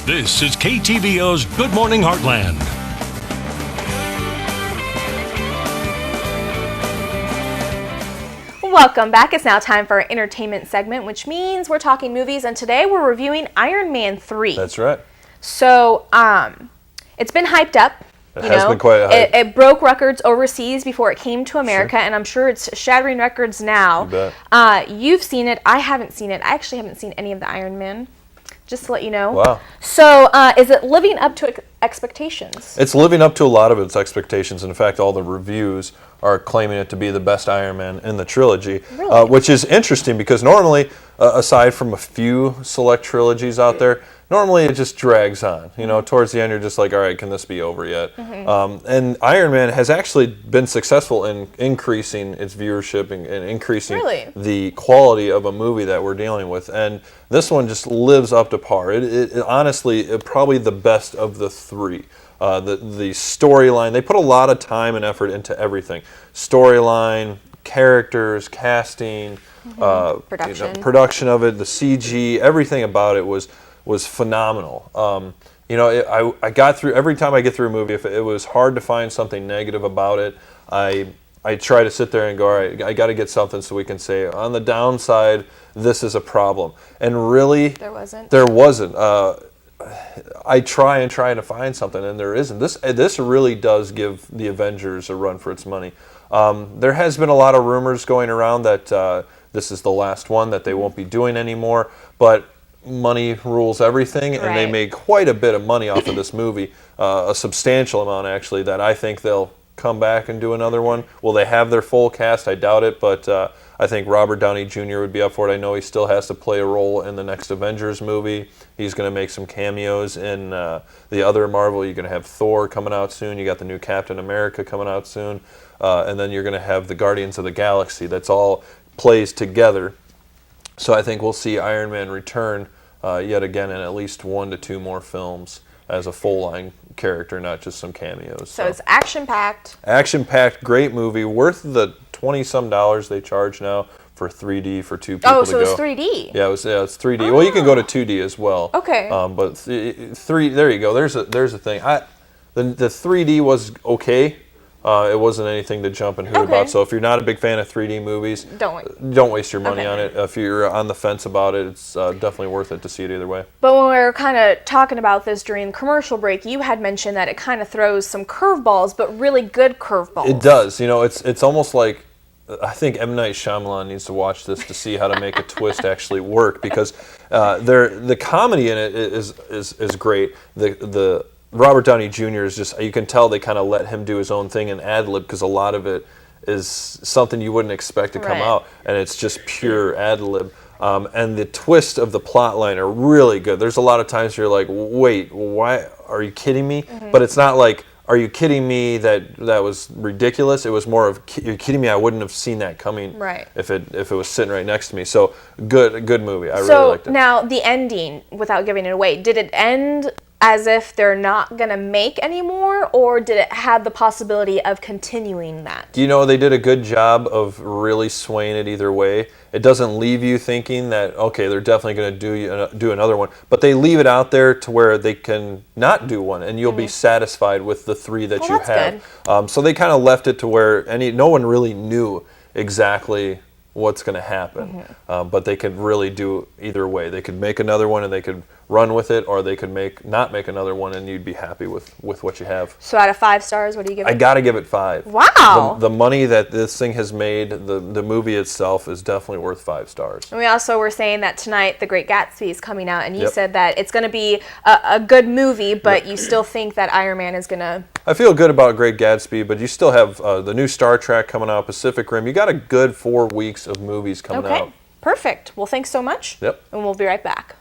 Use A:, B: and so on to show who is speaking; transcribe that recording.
A: This is KTVO's Good Morning Heartland.
B: Welcome back. It's now time for our entertainment segment, which means we're talking movies, and today we're reviewing Iron Man 3.
C: That's right.
B: So, it's been hyped up.
C: It has been quite a hype.
B: It broke records overseas before it came to America,
C: Sure.
B: and I'm sure it's shattering records now.
C: You bet.
B: You've seen it. I haven't seen it. I actually haven't seen any of the Iron Man, just to let you know.
C: Wow.
B: So, is it living up to expectations?
C: It's living up to a lot of its expectations. In fact, all the reviews are claiming it to be the best Iron Man in the trilogy,
B: Really?
C: which is interesting because normally, aside from a few select trilogies out there, normally it just drags on. You know, towards the end you're just like, all right, can this be over yet? And Iron Man has actually been successful in increasing its viewership and increasing
B: Really?
C: the quality of a movie that we're dealing with. And this one just lives up to par. It honestly, probably the best of the three. The storyline, they put a lot of time and effort into everything. Storyline, characters, casting, production of it, the CG, everything about it was phenomenal. I got through, every time I get through a movie, if it was hard to find something negative about it, I try to sit there and go, all right, I got to get something so we can say, on the downside, this is a problem. And really,
B: There wasn't.
C: There wasn't. I try to find something, and there isn't. This really does give the Avengers a run for its money. There has been a lot of rumors going around that this is the last one, that they won't be doing anymore, but money rules everything, and they
B: Right.
C: made quite a bit of money off of this movie, a substantial amount actually, that I think they'll come back and do another one. Will they have their full cast? I doubt it, but I think Robert Downey Jr. would be up for it. I know he still has to play a role in the next Avengers movie. He's going to make some cameos in the other Marvel. You're going to have Thor coming out soon. You got the new Captain America coming out soon. And then you're going to have the Guardians of the Galaxy. That's all plays together. So I think we'll see Iron Man return yet again in at least 1 to 2 more films as a full-line character, not just some cameos.
B: So it's action-packed.
C: Action-packed, great movie, worth the $20-some they charge now for 3D for 2 people to go.
B: Oh, so it's 3D.
C: Yeah, it's 3D. Well, you can go to 2D as well.
B: Okay.
C: But three. There you go. There's a thing. The 3D was okay. It wasn't anything to jump and hoot about. So if you're not a big fan of 3D movies, don't waste your money on it. If you're on the fence about it, it's definitely worth it to see it either way.
B: But when we were kind of talking about this during the commercial break, you had mentioned that it kind of throws some curveballs, but really good curveballs.
C: It does. You know, it's almost like, I think M. Night Shyamalan needs to watch this to see how to make a twist actually work, because the comedy in it is great. The Robert Downey Jr. is just, you can tell they kind of let him do his own thing and ad-lib, because a lot of it is something you wouldn't expect to come out, and it's just pure ad-lib. And the twist of the plot line are really good. There's a lot of times you're like, wait, why? Are you kidding me? But it's not like, are you kidding me that was ridiculous? It was more of, you're kidding me, I wouldn't have seen that coming if it was sitting right next to me. So good movie. I really liked it.
B: So now the ending, without giving it away, did it end as if they're not going to make any more, or did it have the possibility of continuing that?
C: You know, they did a good job of really swaying it either way. It doesn't leave you thinking that, okay, they're definitely going to do another one, but they leave it out there to where they can not do one, and you'll be satisfied with the 3 that you have. So they kind of left it to where no one really knew exactly what's going to happen, but they could really do either way. They could make another one and they could run with it, or they could not make another one and you'd be happy with what you have.
B: So out of 5 stars, what do you give it?
C: I got to give it 5.
B: Wow!
C: The money that this thing has made, the movie itself is definitely worth 5 stars.
B: And we also were saying that tonight The Great Gatsby is coming out, and you said that it's going to be a good movie, but you still think that Iron Man is going to...
C: I feel good about Great Gatsby, but you still have the new Star Trek coming out, Pacific Rim. You got a good 4 weeks of movies coming out.
B: Okay, perfect. Well, thanks so much.
C: Yep.
B: And we'll be right back.